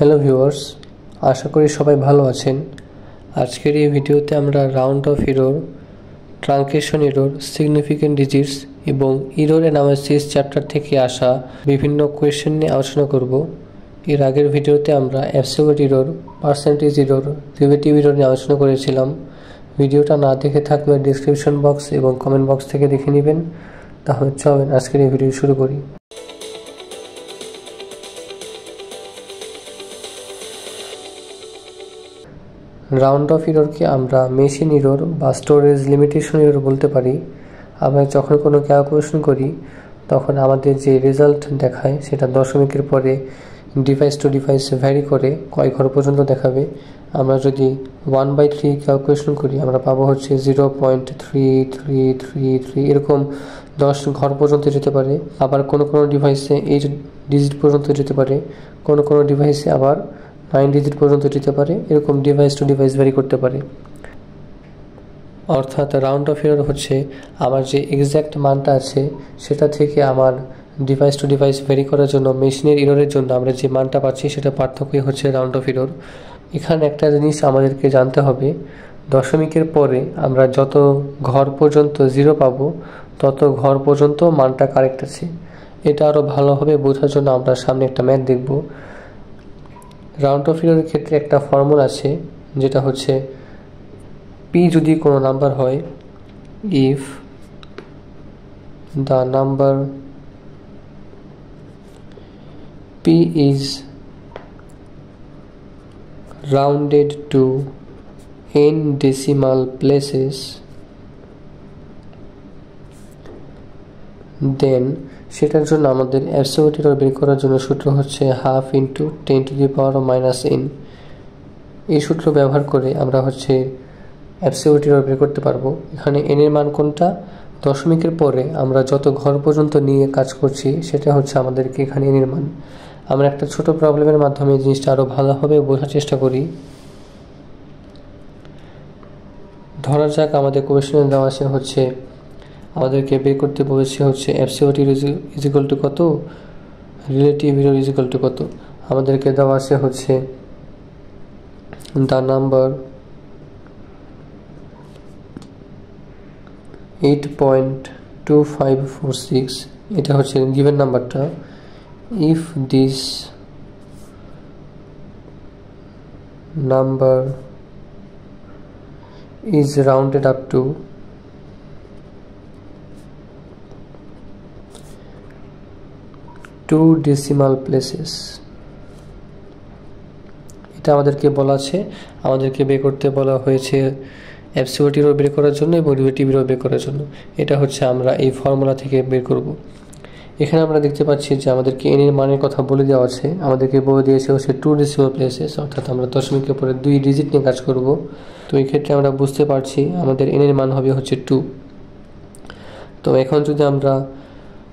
Hello viewers, আশা করি সবাই ভালো আছেন। আজকের এই ভিডিওতে আমরা round off error, truncation error, significant digits এবং এরর অ্যানালাইসিস চ্যাপ্টার থেকে আসা বিভিন্ন কোয়েশ্চেন নিয়ে আলোচনা করব। এর আগের ভিডিওতে আমরা absolute error, percentage error, relative error নিয়ে আলোচনা করেছিলাম। ভিডিওটা না দেখে থাকলে ডিসক্রিপশন বক্স এবং কমেন্ট বক্স থেকে দেখে নেবেন। তাহলে চলেন আজকের এই ভিডিও শুরু করি। রাউন্ড অফ এররকে আমরা মেশিন এরর বা স্টোরেজ লিমিটেশন এরর বলতে পারি। আমরা যখন কোনো ক্যালকুলেশন করি তখন আমাদের যে রেজাল্ট দেখায় সেটা দশমিকের পরে ডিভাইস টু ডিভাইস ভ্যারি করে কয় ঘর পর্যন্ত দেখাবে। আমরা যদি 1/3 ক্যালকুলেশন করি আমরা পাবো হচ্ছে 0.3333 এরকম 10 ঘর পর্যন্ত যেতে পারে। আবার কোনো ডিভাইসে 8 ডিজিট পর্যন্ত যেতে পারে, কোনো ডিভাইসে আবার 9 ডিজিট পর্যন্ত যেতে পারে। এরকম ডিভাইস টু ডিভাইস ভ্যারি করতে পারে। অর্থাৎ রাউন্ড অফ এরর হচ্ছে আমার যে এক্স্যাক্ট মানটা আছে সেটা থেকে আমার ডিভাইস টু ডিভাইস ভ্যারি করার জন্য মেশিনের এররের জন্য আমরা যে মানটা পাচ্ছি সেটা পার্থক্যই হচ্ছে রাউন্ড অফ এরর। এখানে একটা জিনিস আমাদেরকে জানতে হবে, দশমিকের পরে আমরা যত ঘর পর্যন্ত 0 পাবো তত ঘর পর্যন্ত মানটা কারেক্ট আছে। এটা আরও ভালোভাবে বোঝার জন্য আমরা সামনে একটা ম্যাথ দেখব। রাউন্ড অফ এররের ক্ষেত্রে একটা ফর্মুলা আছে যেটা হচ্ছে পি যদি কোনো নাম্বার হয়, if the number P is rounded to n decimal places, then সেটার জন্য আমাদের অ্যাবসলিউট এরর বের করার জন্য সূত্র হচ্ছে 1/2 × 10⁻⁻n। এই সূত্র ব্যবহার করে আমরা হচ্ছে অ্যাবসলিউট এরর বের করতে পারবো। এখানে n এর মান কোনটা, দশমিকের পরে আমরা যত ঘর পর্যন্ত নিয়ে কাজ করছি সেটা হচ্ছে আমাদেরকে এখানে n এর মান। আমরা একটা ছোট প্রবলেমের মাধ্যমে এই জিনিসটা আরও ভালোভাবে বোঝার চেষ্টা করি। ধরা যাক আমাদের কোয়েশ্চনে দেওয়া আছে হচ্ছে আমাদেরকে বের করতে বলেছে হচ্ছে absolute error is equal to কত, relative error is equal to কত। আমাদেরকে দেওয়া আছে হচ্ছে দ্য নাম্বার 8.2546, এটা হচ্ছে গিভেন নাম্বারটা। if this number is rounded up to 2 decimal places, এটা আমাদেরকে বলা আছে, আমাদেরকে বের করতে বলা হয়েছে অ্যাবসলিউট এরর বের করার জন্য এবং রিলেটিভ এরর বের করার জন্য। এটা হচ্ছে আমরা এই ফর্মুলা থেকে বের করব। এখানে আমরা দেখতে পাচ্ছি যে আমাদেরকে n এর মানের কথা বলে দেওয়া আছে, আমাদেরকে বলে দিয়েছে হচ্ছে 2 decimal places, অর্থাৎ আমরা দশমিকের পরে 2 ডিজিট নিয়ে কাজ করব। তো এই ক্ষেত্রে আমরা বুঝতে পারছি আমাদের n এর মান হবে হচ্ছে 2। তো এখন যদি আমরা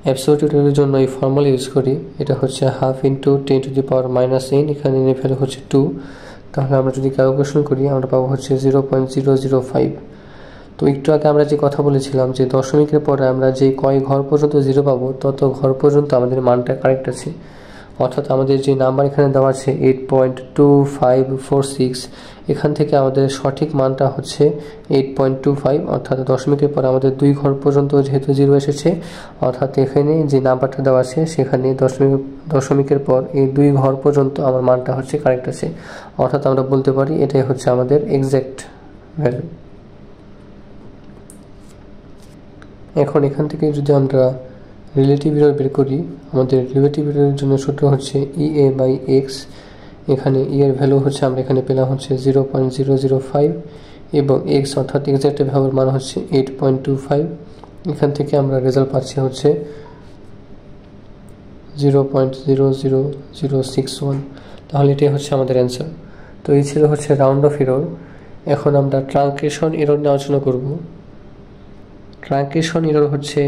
অ্যাবসলিউট এররের জন্য এই ফর্মুলা ইউজ করি, এটা হচ্ছে 1/2 × 10⁻⁻n, এখানে n এর ভ্যালু হচ্ছে 2। তাহলে আমরা যদি ক্যালকুলেশন করি আমরা পাবো হচ্ছে 0.005। তো একটু আগে আমরা যে কথা বলেছিলাম যে দশমিকের পরে আমরা যে কয় ঘর পর্যন্ত 0 পাবো তত ঘর পর্যন্ত আমাদের মানটা কারেক্ট আছে। অর্থাৎ আমাদের যে নাম্বার এখানে দেওয়া আছে 8.2546, এখান থেকে আমাদের সঠিক মানটা হচ্ছে 8.25, অর্থাৎ দশমিকের পরে আমাদের 2 ঘর পর্যন্ত যেহেতু 0 এসেছে, অর্থাৎ এখানে যে নাম্বারটা দেওয়া আছে সেখানে দশমিকের পর এই 2 ঘর পর্যন্ত আমার মানটা হচ্ছে কারেক্ট আছে। অর্থাৎ আমরা বলতে পারি এটাই হচ্ছে আমাদের এক্স্যাক্ট ভ্যালু। এখন এখান থেকে যদি আমরা রিলেটিভ এরর বের করি, আমাদের রিলেটিভ এররের জন্য সূত্র হচ্ছে EA/X। এখানে E এর ভ্যালু হচ্ছে আমরা এখানে পেলাম হচ্ছে 0.005 এবং X অর্থাৎ এক্স্যাক্ট ভ্যালুর মান হচ্ছে 8.25। এখান থেকে আমরা রেজাল্ট পাচ্ছি হচ্ছে 0.00061। তাহলে এটাই হচ্ছে আমাদের অ্যান্সার। তো এই ছিল হচ্ছে রাউন্ড অফ এরর। এখন আমরা ট্রাঙ্কেশন এরর নিয়ে আলোচনা করব। ট্রাঙ্কেশন এরর হচ্ছে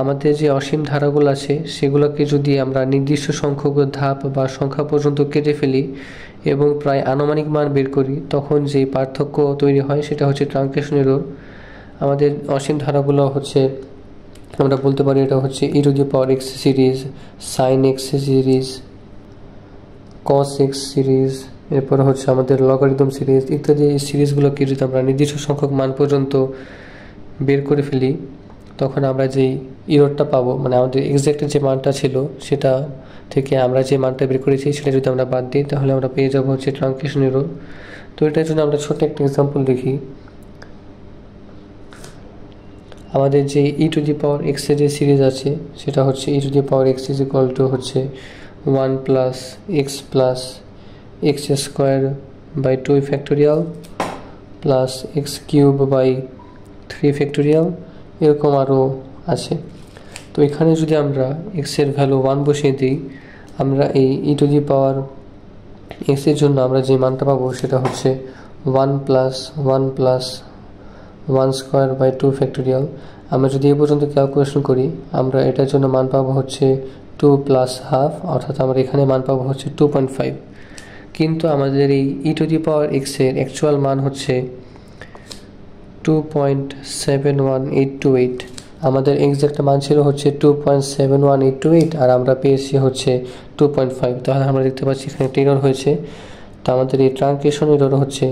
আমাদের যে অসীম ধারাগুলো আছে সেগুলোকে যদি আমরা নির্দিষ্ট সংখ্যক ধাপ বা সংখ্যা পর্যন্ত কেটে ফেলি এবং প্রায় আনুমানিক মান বের করি তখন যে পার্থক্য তৈরি হয় সেটা হচ্ছে ট্রাঙ্কেশন এরর। আমাদের অসীম ধারাগুলো হচ্ছে আমরা বলতে পারি এটা হচ্ছে e⁻x series, sin x series, cos x series, এরপরে হচ্ছে আমাদের লগারিদম সিরিজ ইত্যাদি। এই সিরিজগুলোকে যদি আমরা নির্দিষ্ট সংখ্যক মান পর্যন্ত বের করে ফেলি, তখন আমরা যেই ইররটা পাবো, মানে আমাদের এক্স্যাক্ট যে মানটা ছিল সেটা থেকে আমরা যে মানটা বের করেছি সেটা যদি আমরা বাদ দিই, তাহলে আমরা পেয়ে যাবো হচ্ছে ট্রাঙ্কেশন এরর। তো এটার জন্য আমরা ছোট্ট একটা এক্সাম্পল দেখি। আমাদের যে ই টু দি পাওয়ার এক্স এর যে সিরিজ আছে সেটা হচ্ছে e to the power x is equal to হচ্ছে 1 plus x square by 2 factorial plus x cube by 3 factorial, এরকম আরও আছে। তো এখানে যদি আমরা এক্স এর ভ্যালু 1 বসিয়ে দিই, আমরা এই ই টু দি পাওয়ার এক্স এর জন্য আমরা যে মানটা পাবো সেটা হচ্ছে 1 প্লাস 1 স্কোয়ার বাই 2 ফ্যাক্টোরিয়াল। আমরা যদি এই পর্যন্ত ক্যালকুলেশন করি, আমরা এটার জন্য মান পাবো হচ্ছে 2 প্লাস হাফ, অর্থাৎ আমরা এখানে মান পাবো হচ্ছে 2.5। কিন্তু আমাদের এই ই টু দি পাওয়ার এক্স এর অ্যাকচুয়াল মান হচ্ছে 2.71828। আমাদের এক্সাক্ট মান ছিল হচ্ছে 2.71828 আর আমরা পেয়েছি হচ্ছে 2.5। তাহলে আমরা দেখতে পাচ্ছি এখানে একটা এরর হয়েছে। তো আমাদের এই ট্রাঙ্কেশন এরর হচ্ছে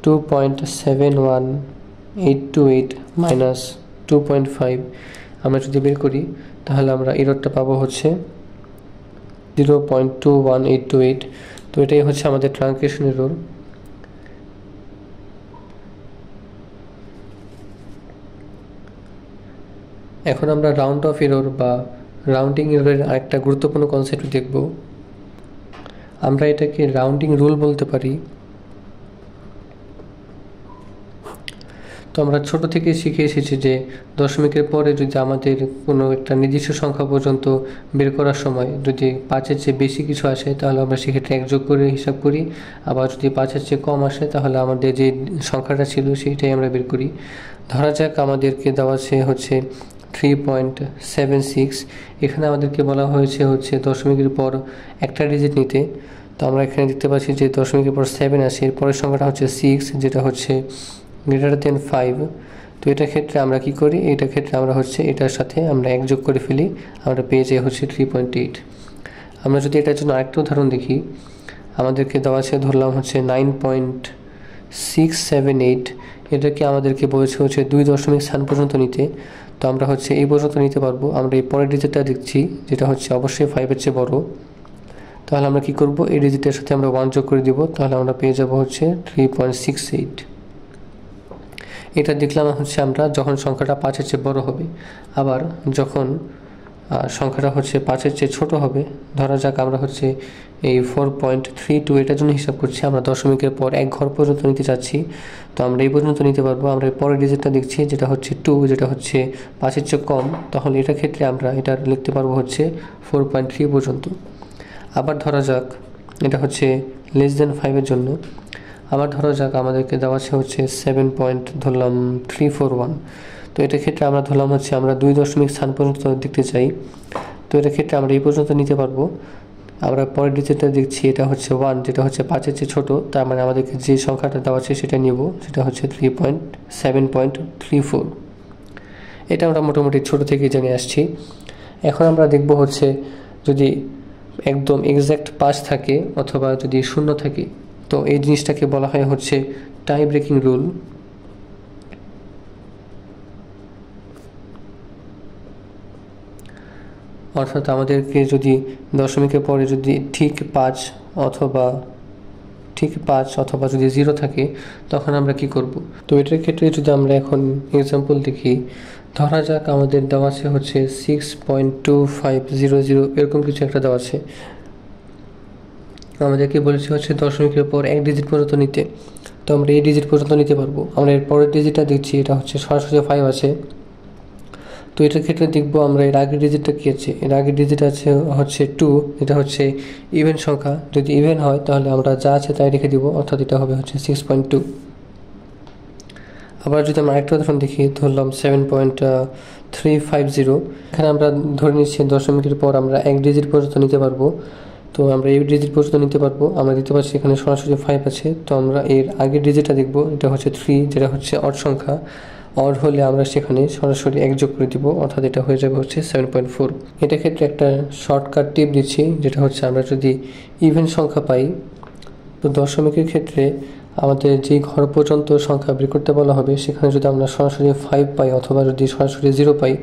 2.71828 মাইনাস 2.5। আমরা যদি বের করি তাহলে আমরা এররটা পাবো হচ্ছে 0.21828। তো এটাই হচ্ছে আমাদের ট্রাঙ্কেশন এরর। এখন আমরা রাউন্ড অফ এরর বা রাউন্ডিং এররের আরেকটা গুরুত্বপূর্ণ কনসেপ্ট দেখব। আমরা এটাকে রাউন্ডিং রুল বলতে পারি। তো আমরা ছোট থেকে শিখে এসেছি যে দশমিকের পরে যদি আমাদের কোনো একটা নির্দিষ্ট সংখ্যা পর্যন্ত বের করার সময় যদি 5-এর চেয়ে বেশি কিছু আসে, তাহলে আমরা সেক্ষেত্রে 1 যোগ করে হিসাব করি। আবার যদি 5-এর চেয়ে কম আসে, তাহলে আমাদের যে সংখ্যাটা ছিল সেইটাই আমরা বের করি। ধরা যাক আমাদেরকে দেওয়া আছে হচ্ছে 3.76। এখানে আমাদেরকে বলা হয়েছে হচ্ছে দশমিকের পর একটা ডিজিট নিতে। তো আমরা এখানে দেখতে পাচ্ছি যে দশমিকের পর 7 আসে, এর পরের সংখ্যাটা হচ্ছে 6, যেটা হচ্ছে গ্রেটার দেন 5। তো এটার ক্ষেত্রে আমরা কি করি, এটার ক্ষেত্রে আমরা হচ্ছে এটার সাথে আমরা 1 যোগ করে ফেলি, আমরা পেয়ে যাই হচ্ছে 3.8। আমরা যদি এটার জন্য আরেকটা উদাহরণ দেখি, আমাদেরকে দেওয়া আছে ধরলাম হচ্ছে 9.678। এটাকে আমাদেরকে বলেছে হচ্ছে 2 দশমিক স্থান পর্যন্ত নিতে। তো আমরা হচ্ছে এই পর্যন্ত নিতে পারবো। আমরা এই পরের ডিজিটটা দেখছি যেটা হচ্ছে অবশ্যই 5-এর চেয়ে বড়। তাহলে আমরা কি করব, এই ডিজিটের সাথে আমরা 1 যোগ করে দিব, তাহলে আমরা পেয়ে যাব হচ্ছে 3.68। এটা দেখলাম হচ্ছে আমরা যখন সংখ্যাটা 5-এর চেয়ে বড় হবে। আবার যখন সংখ্যাটা হচ্ছে 5-এর চেয়ে ছোট হবে, ধরা যাক আমরা হচ্ছে এই 4.32 এটার জন্য হিসাব করছি, আমরা দশমিকের পর 1 ঘর পর্যন্ত নিতে চাচ্ছি। তো আমরা এই পর্যন্ত নিতে পারবো। আমরা এর পরের ডিজিটটা দেখছি যেটা হচ্ছে 2, যেটা হচ্ছে 5-এর চেয়ে কম। তাহলে এটার ক্ষেত্রে আমরা এটা লিখতে পারবো হচ্ছে 4.3 পর্যন্ত। আবার ধরা যাক এটা হচ্ছে লেস দেন 5-এর জন্য। আবার ধরা যাক আমাদেরকে দেওয়া আছে হচ্ছে 7.341। তো এটার ক্ষেত্রে আমরা ধরলাম হচ্ছে আমরা 2 দশমিক স্থান পর্যন্ত দেখতে চাই। তো এটার ক্ষেত্রে আমরা এই পর্যন্ত নিতে পারবো। আমরা পরের ডিজিটটা দেখছি এটা হচ্ছে 1, যেটা হচ্ছে 5-এর চেয়ে ছোটো। তার মানে আমাদেরকে যে সংখ্যাটা দেওয়া আছে সেটা নিব, সেটা হচ্ছে 7.34। এটা আমরা মোটামুটি ছোট থেকেই জেনে আসছি। এখন আমরা দেখব হচ্ছে যদি একদম এক্স্যাক্ট 5 থাকে অথবা যদি 0 থাকে, তো এই জিনিসটাকে বলা হয় হচ্ছে টাই ব্রেকিং রুল। অর্থাৎ আমাদেরকে যদি দশমিকের পরে যদি ঠিক 5 অথবা যদি 0 থাকে, তখন আমরা কি করব। তো এটার ক্ষেত্রে যদি আমরা এখন এক্সাম্পল দেখি, ধরা যাক আমাদের দেওয়া আছে হচ্ছে 6.2500 এরকম কিছু একটা দেওয়া আছে। আমাদেরকে বলেছে হচ্ছে দশমিকের পর 1 ডিজিট পর্যন্ত নিতে। তো আমরা এই ডিজিট পর্যন্ত নিতে পারবো। আমরা এর পরের ডিজিটটা দেখছি, এটা হচ্ছে সরাসরি 5 আছে। তো এটার ক্ষেত্রে দেখবো আমরা এর আগের ডিজিটটা কী আছে। এর আগের ডিজিট আছে হচ্ছে 2, এটা হচ্ছে ইভেন সংখ্যা। যদি ইভেন হয় তাহলে আমরা যা আছে তাই রেখে দিব, অর্থাৎ এটা হবে হচ্ছে 6.2। আবার যদি আমরা আরেকটা উদাহরণ দেখি, ধরলাম 7.350। এখানে আমরা ধরে নিচ্ছি দশমিকের পর আমরা 1 ডিজিট পর্যন্ত নিতে পারবো। তো আমরা এই ডিজিট পর্যন্ত নিতে পারবো। আমরা দিতে পারছি এখানে সরাসরি 5 আছে। তো আমরা এর আগের ডিজিটটা দেখবো, এটা হচ্ছে 3, যেটা হচ্ছে অড সংখ্যা। অড হলে আমরা সেখানে সরাসরি 1 যোগ করে দিব, অর্থাৎ এটা হয়ে যাবে হচ্ছে 7.4। এটা ক্ষেত্রে একটা শর্টকাট টিপ দিচ্ছি, যেটা হচ্ছে আমরা যদি ইভেন সংখ্যা পাই, তো দশমিকের ক্ষেত্রে আমাদের যে ঘর পর্যন্ত সংখ্যা বের করতে বলা হবে সেখানে যদি আমরা সরাসরি 5 পাই অথবা যদি সরাসরি 0 পাই,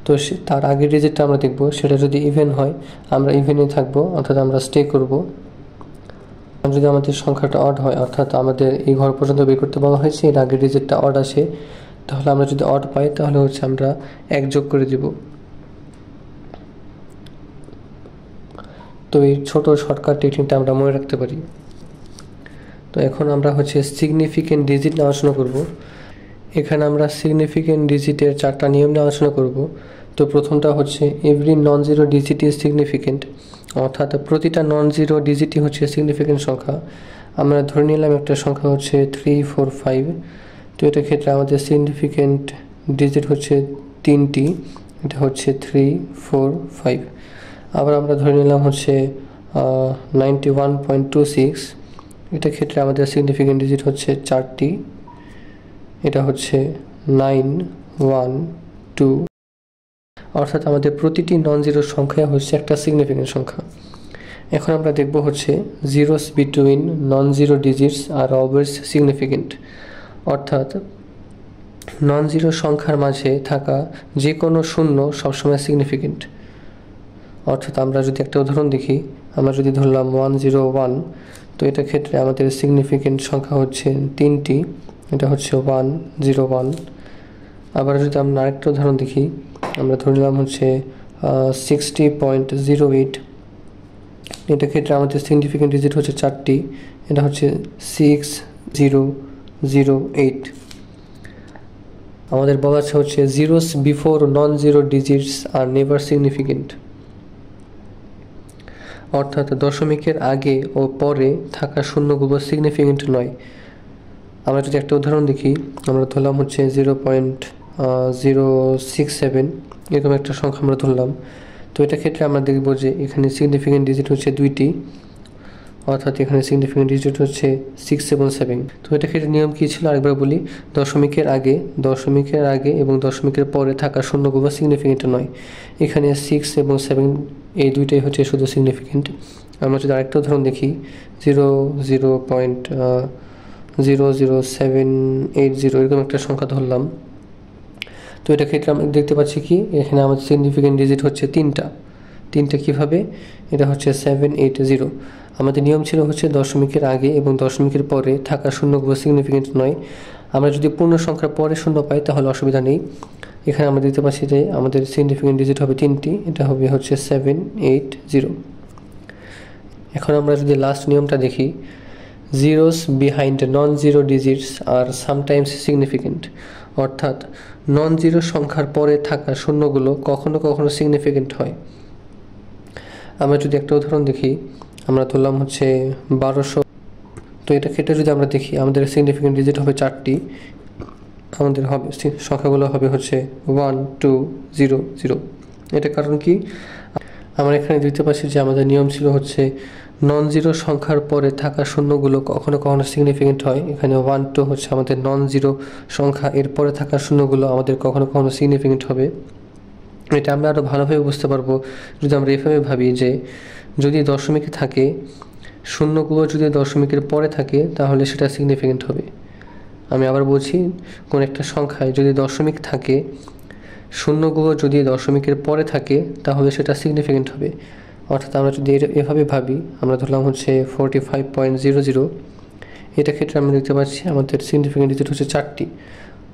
তো তার আগের ডিজিটটা আমরা দেখব, সেটা যদি ইভেন হয় আমরা ইভেনে থাকবো, অর্থাৎ আমরা স্টে করব। যদি আমাদের সংখ্যাটা অড হয়, অর্থাৎ আমাদের এই ঘর পর্যন্ত বের করতে বলা হয়েছে, এর আগের ডিজিটটা অড আসে, তাহলে আমরা যদি অড পাই তাহলে হচ্ছে আমরা 1 যোগ করে দিব। তো এই ছোট শর্টকাট টেকনিকটা আমরা মনে রাখতে পারি। তো এখন আমরা হচ্ছে সিগনিফিকেন্ট ডিজিট নিয়ে আলোচনা করব। এখানে আমরা সিগনিফিকেন্ট ডিজিটের 4টা নিয়ম নিয়ে আলোচনা করব। তো প্রথমটা হচ্ছে every non zero digit is significant, অর্থাৎ প্রতিটা নন জিরো ডিজিটই হচ্ছে সিগনিফিকেন্ট সংখ্যা। আমরা ধরে নিলাম একটা সংখ্যা হচ্ছে 3, 4, 5। তো এটার ক্ষেত্রে আমাদের সিগনিফিকেন্ট ডিজিট হচ্ছে 3টি, এটা হচ্ছে 3, 4, 5। আবার আমরা ধরে নিলাম হচ্ছে 91.26, এটার ক্ষেত্রে আমাদের সিগনিফিকেন্ট ডিজিট হচ্ছে 4টি, এটা হচ্ছে 9, 1, 2। অর্থাৎ আমাদের প্রতিটি নন জিরো সংখ্যা হচ্ছে একটা সিগনিফিকেন্ট সংখ্যা। এখন আমরা দেখব হচ্ছে zeros between non zero digits are always significant, অর্থাৎ নন জিরো সংখ্যার মাঝে থাকা যে কোনো শূন্য সবসময় সিগনিফিকেন্ট। অর্থাৎ আমরা যদি একটা উদাহরণ দেখি, আমরা যদি ধরলাম 101, তো এটার ক্ষেত্রে আমাদের সিগনিফিকেন্ট সংখ্যা হচ্ছে 3টি, এটা হচ্ছে 101। আবার যদি আমরা আরেকটা উদাহরণ দেখি, আমরা ধরে নিলাম হচ্ছে 60.08, এটার ক্ষেত্রে আমাদের সিগনিফিকেন্ট ডিজিট হচ্ছে 4টি, এটা হচ্ছে 6008। আমাদের বলা হচ্ছে zeros before non zero digits are never significant, অর্থাৎ দশমিকের আগে ও পরে থাকা শূন্যগুলো সিগনিফিকেন্ট নয়। আমরা যদি একটা উদাহরণ দেখি, আমরা ধরলাম হচ্ছে 0.067, এরকম একটা সংখ্যা আমরা ধরলাম। তো এটা ক্ষেত্রে আমরা দেখব যে এখানে সিগনিফিকেন্ট ডিজিট হচ্ছে 2টি, অর্থাৎ এখানে সিগনিফিকেন্ট ডিজিট হচ্ছে 6 এবং 7। তো এটা ক্ষেত্রে নিয়ম কী ছিল আরেকবার বলি, দশমিকের আগে এবং দশমিকের পরে থাকা শূন্যগুলো সিগনিফিকেন্ট নয়। এখানে 6 এবং 7 এই দুইটাই হচ্ছে শুধু সিগনিফিকেন্ট। আমরা যদি আরেকটা উদাহরণ দেখি, 0.00780 এরকম একটা সংখ্যা ধরলাম। তো এটা ক্ষেত্রে আমরা দেখতে পাচ্ছি কি এখানে আমাদের সিগনিফিকেন্ট ডিজিট হচ্ছে 3টা। কীভাবে? এটা হচ্ছে 780। আমাদের নিয়ম ছিল হচ্ছে দশমিকের আগে এবং দশমিকের পরে থাকা শূন্যগুলো সিগনিফিকেন্ট নয়। আমরা যদি পূর্ণ সংখ্যার পরে শূন্য পাই তাহলে অসুবিধা নেই। এখানে আমরা দেখতে পাচ্ছি যে আমাদের সিগনিফিকেন্ট ডিজিট হবে 3টি, এটা হবে হচ্ছে 780। এখন আমরা যদি লাস্ট নিয়মটা দেখি, zeros behind non zero digits are sometimes significant, অর্থাৎ নন জিরো সংখ্যার পরে থাকা শূন্যগুলো কখনো কখনো সিগনিফিকেন্ট হয়। আমরা যদি একটা উদাহরণ দেখি, আমরা ধরলাম হচ্ছে 1200। তো এটা ক্ষেত্রে যদি আমরা দেখি আমাদের সিগনিফিকেন্ট ডিজিট হবে 4টি, আমাদের হবে সংখ্যাগুলো হবে হচ্ছে 1, 2, 0, 0। এটা কারণ কি, আমরা এখানে দেখতে পাচ্ছি যে আমাদের নিয়ম ছিল হচ্ছে নন জিরো সংখ্যার পরে থাকা শূন্যগুলো কখনো কখনো সিগনিফিকেন্ট হয়। এখানে 1, 2 হচ্ছে আমাদের নন জিরো সংখ্যা, এর পরে থাকা শূন্যগুলো আমাদের কখনো কখনো সিগনিফিকেন্ট হবে। এটা আমরা আরও ভালোভাবে বুঝতে পারবো যদি আমরা এভাবে ভাবি যে যদি দশমিক থাকে, শূন্যগুলো যদি দশমিকের পরে থাকে তাহলে সেটা সিগনিফিকেন্ট হবে। আমি আবার বলছি, কোন একটা সংখ্যায় যদি দশমিক থাকে, শূন্যগুলো যদি দশমিকের পরে থাকে তাহলে সেটা সিগনিফিকেন্ট হবে। অর্থাৎ আমরা যদি এভাবে ভাবি, আমরা ধরলাম হচ্ছে 45.00, এটা ক্ষেত্রে আমরা দেখতে পাচ্ছি আমাদের সিগনিফিকেন্ট ডিজিট হচ্ছে 4টি।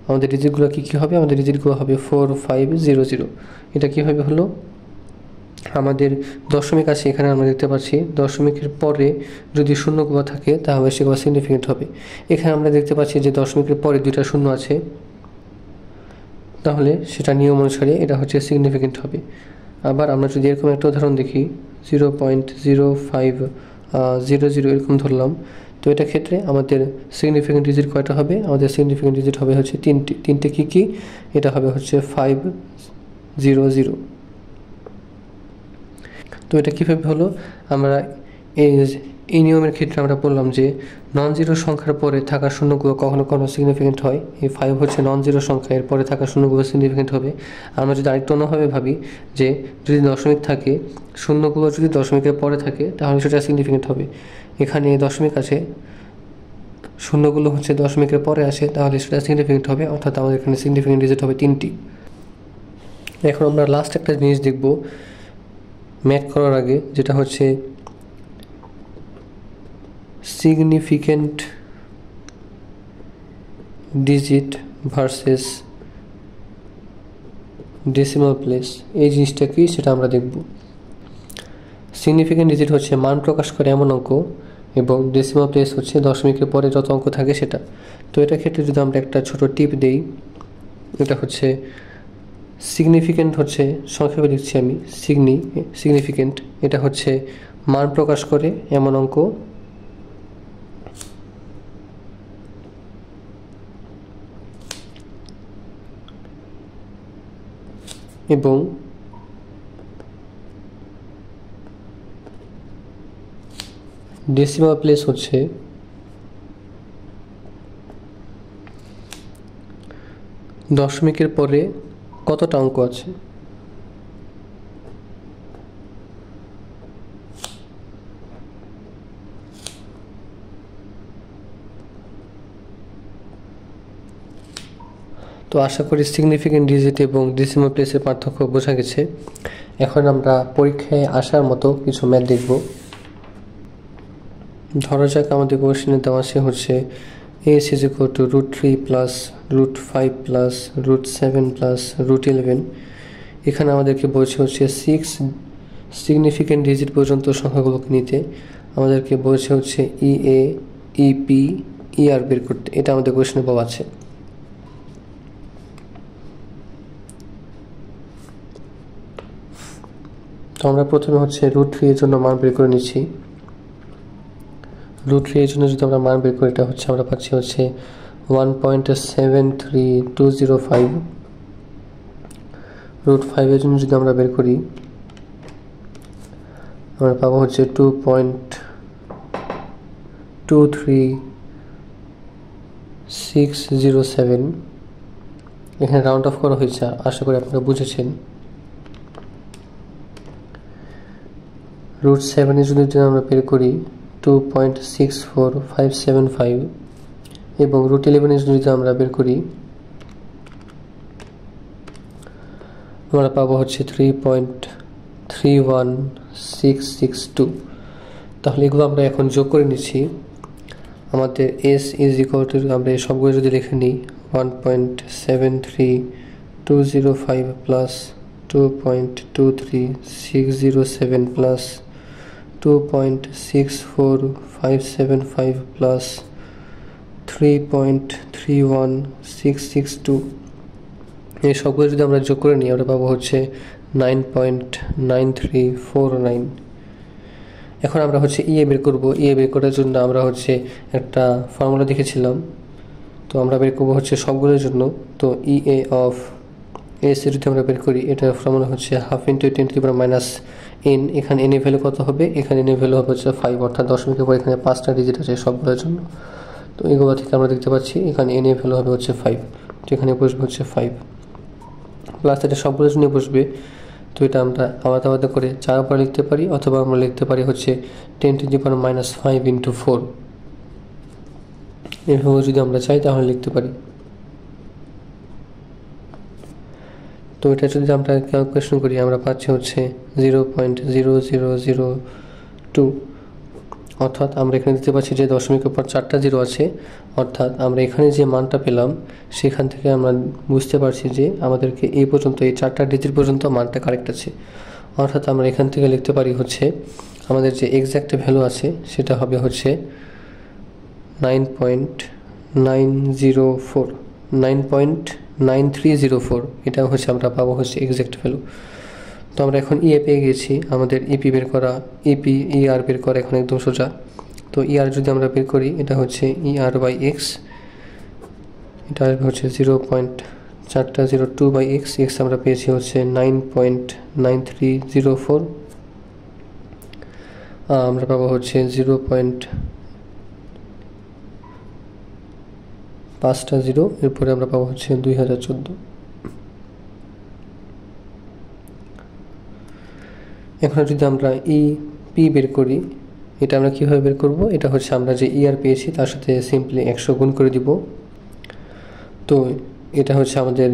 আমাদের ডিজিটগুলো কী হবে? আমাদের ডিজিটগুলো হবে 4500। এটা কীভাবে হলো? আমাদের দশমিক আছে, এখানে আমরা দেখতে পাচ্ছি দশমিকের পরে যদি শূন্যগুলো থাকে তাহলে সেগুলো সিগনিফিকেন্ট হবে। এখানে আমরা দেখতে পাচ্ছি যে দশমিকের পরে 2টা শূন্য আছে, তাহলে সেটা নিয়ম অনুসারে এটা হচ্ছে সিগনিফিকেন্ট হবে। আবার আমরা যদি এরকম একটা উদাহরণ দেখি, 0.0500 এরকম ধরলাম। তো এটা ক্ষেত্রে আমাদের সিগনিফিকেন্ট ডিজিট কয়টা হবে? আমাদের সিগনিফিকেন্ট ডিজিট হবে হচ্ছে 3টি। কি? এটা হবে হচ্ছে 500। তো এটা কীভাবে হলো? আমরা এই নিয়মের ক্ষেত্রে আমরা বললাম যে নন জিরো সংখ্যার পরে থাকা শূন্যগুলো কখনো কখনো সিগনিফিকেন্ট হয়। এই 5 হচ্ছে নন জিরো সংখ্যা, এর পরে থাকা শূন্যগুলো সিগনিফিকেন্ট হবে। আমরা যদি আরেকটু অন্যভাবে ভাবি যে যদি দশমিক থাকে, শূন্যগুলো যদি দশমিকের পরে থাকে তাহলে সেটা সিগনিফিকেন্ট হবে। এখানে দশমিক আছে, শূন্যগুলো হচ্ছে দশমিকের পরে আসে, তাহলে সেটা সিগনিফিকেন্ট হবে, অর্থাৎ আমাদের এখানে সিগনিফিকেন্ট ডিজিট হবে 3টি। এখন আমরা লাস্ট একটা জিনিস দেখব ম্যাথ করার আগে, যেটা হচ্ছে significant digit versus decimal place. এই জিনিসটা কি সেটা আমরা দেখব। সিগনিফিকেন্ট ডিজিট হচ্ছে মান প্রকাশ করে এমন অঙ্ক, এবং ডেসিমাল প্লেস হচ্ছে দশমিকের পরে যত অঙ্ক থাকে সেটা। তো এটার ক্ষেত্রে যদি আমরা একটা ছোট টিপ দেই, এটা হচ্ছে সিগনিফিকেন্ট হচ্ছে, সংক্ষেপে লিখছি আমি সিগনিফিকেন্ট, এটা হচ্ছে মান প্রকাশ করে এমন অঙ্ক এবং ডেসিমাল প্লেস হচ্ছে দশমিকের পরে কতটা অঙ্ক আছে। তো আশা করি সিগনিফিকেন্ট ডিজিট এবং ডেসিমাল প্লেসের পার্থক্য বোঝা গেছে। এখন আমরা পরীক্ষায় আসার মতো কিছু ম্যাথ দেখব। ধরা যাক আমাদের কোশ্চেনে দেওয়া আছে হচ্ছে a is equal to √3 plus √5 plus √7 plus √11। এখানে আমাদেরকে বলছে হচ্ছে 6 সিগনিফিকেন্ট ডিজিট পর্যন্ত সংখ্যাগুলোকে নিতে। আমাদেরকে বলছে হচ্ছে EA, EP, ER বের করতে। এটা আমাদের কোশ্চেনে পাওয়া আছে। তো আমরা প্রথমে হচ্ছে √3 এর জন্য মান বের করে নিচ্ছি। √3 এর জন্য যদি আমরা মান বের করি, এটা হচ্ছে আমরা পাচ্ছি হচ্ছে 1.73205। √5 এর জন্য যদি আমরা বের করি, আমরা পাবো হচ্ছে 2.23607। এখানে রাউন্ড অফ করা হয়েছে, আশা করি আপনারা বুঝেছেন। √7 এর জন্য যদি আমরা বের করি 2.64575, এবং √11 এর জন্য যদি আমরা বের করি আমরা পাবো হচ্ছে 3.31662। তাহলে এগুলো আমরা এখন যোগ করে নিচ্ছি। আমাদের s ইজ ইকুয়াল টু, আমরা এই সবগুলো যদি লিখে নিই, 1.73205 প্লাস 2.23607 প্লাস 2.64575 প্লাস 3.31662, এই সবগুলো যদি আমরা যোগ করে নিই আমরা পাবো হচ্ছে 9.9349। এখন আমরা হচ্ছে ইএ বের করব। ইএ বের করার জন্য আমরা হচ্ছে একটা ফর্মুলা দেখেছিলাম, তো আমরা বের করবো হচ্ছে সবগুলোর জন্য। তো ইএ অফ এস যদি আমরা বের করি, এটার ফর্মুলা হচ্ছে হাফ ইন্টু 10⁻n। এখানে এন এর ভ্যালু কত হবে? এখানে এন এর ভ্যালু হবে হচ্ছে 5, অর্থাৎ দশমিকের পর এখানে 5টা ডিজিট আছে সবগুলোর জন্য। তো এগুলো থেকে আমরা দেখতে পাচ্ছি এখানে এন এর ভ্যালু হবে হচ্ছে 5, তো এখানে বসবে হচ্ছে 5 প্লাস এটা সবগুলোর জন্য বসবে। তো এটা আমরা আলাদা আলাদা করে 4 বার লিখতে পারি, অথবা আমরা লিখতে পারি হচ্ছে 10⁻⁻5 ইন্টু 4। এভাবে যদি আমরা চাই তাহলে লিখতে পারি। তো এটা যদি আমরা ক্যালকুলেশন করি আমরা পাচ্ছি হচ্ছে 0.0002, অর্থাৎ আমরা এখানে দিতে পারছি যে দশমিকের পর 4টা জিরো আছে, অর্থাৎ আমরা এখানে যে মানটা পেলাম সেখান থেকে আমরা বুঝতে পারছি যে আমাদেরকে এই পর্যন্ত, এই 4টা ডিজিট পর্যন্ত মানটা কারেক্ট আছে। অর্থাৎ আমরা এখান থেকে লিখতে পারি হচ্ছে আমাদের যে এক্স্যাক্ট ভ্যালু আছে সেটা হবে হচ্ছে 9.9304। এটা হচ্ছে আমরা পাবো হচ্ছে এক্স্যাক্ট ভ্যালু। তো আমরা এখন ইএ পেয়ে গেছি। আমাদের ইপি বের করা, ইআর বের করা এখন একদম সোজা। তো ইআর যদি আমরা বের করি, এটা হচ্ছে ER/x, এটা আসবে হচ্ছে 0.402/x। এক্স আমরা পেয়েছি হচ্ছে 9.9304, আমরা পাবো হচ্ছে 0.5টা 0, এরপরে আমরা পাবো হচ্ছে 2014। এখন যদি আমরা পি বের করি, এটা আমরা কীভাবে বের করব? এটা হচ্ছে আমরা যে ইয়ার পেয়েছি তার সাথে সিম্পলি 100 গুণ করে দিব। তো এটা হচ্ছে আমাদের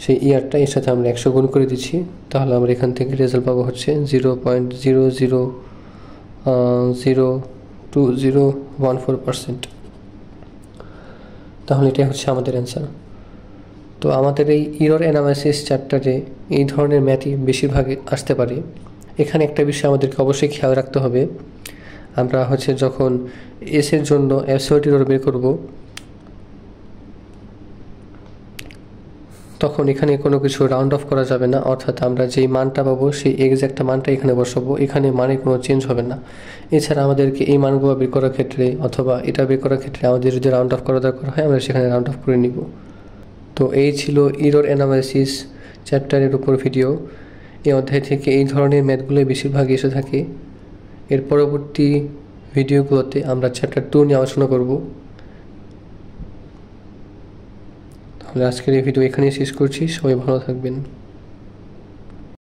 সেই ইয়ারটা, এর সাথে আমরা 100 গুণ করে দিচ্ছি, তাহলে আমরা এখান থেকে রেজাল্ট পাবো হচ্ছে 0.000214%। তাহলে এটাই হচ্ছে আমাদের অ্যান্সার। তো আমাদের এই এরর অ্যানালাইসিস চ্যাপ্টারে এই ধরনের ম্যাথই বেশিরভাগই আসতে পারে। এখানে একটা বিষয় আমাদেরকে অবশ্যই খেয়াল রাখতে হবে, আমরা হচ্ছে যখন এর জন্য অ্যাবসলিউট এরর বের করব, তখন এখানে কোনো কিছু রাউন্ড অফ করা যাবে না, অর্থাৎ আমরা যেই মানটা পাবো সেই এক্স্যাক্ট মানটা এখানে বসাবো, এখানে মানে কোনো চেঞ্জ হবে না। এছাড়া আমাদেরকে এই মানগুলো বের করার ক্ষেত্রে অথবা এটা বের করার ক্ষেত্রে আমাদের যদি রাউন্ড অফ করা দরকার হয়, আমরা সেখানে রাউন্ড অফ করে নিব। তো এই ছিল এরর অ্যানালাইসিস চ্যাপ্টারের উপর ভিডিও। এই অধ্যায় থেকে এই ধরনের ম্যাথগুলোই বেশিরভাগ এসে থাকে। এর পরবর্তী ভিডিওগুলোতে আমরা চ্যাপ্টার 2 নিয়ে আলোচনা করব। তাহলে আজকের এই ভিডিও এখানেই শেষ করছি। সবাই ভালো থাকবেন।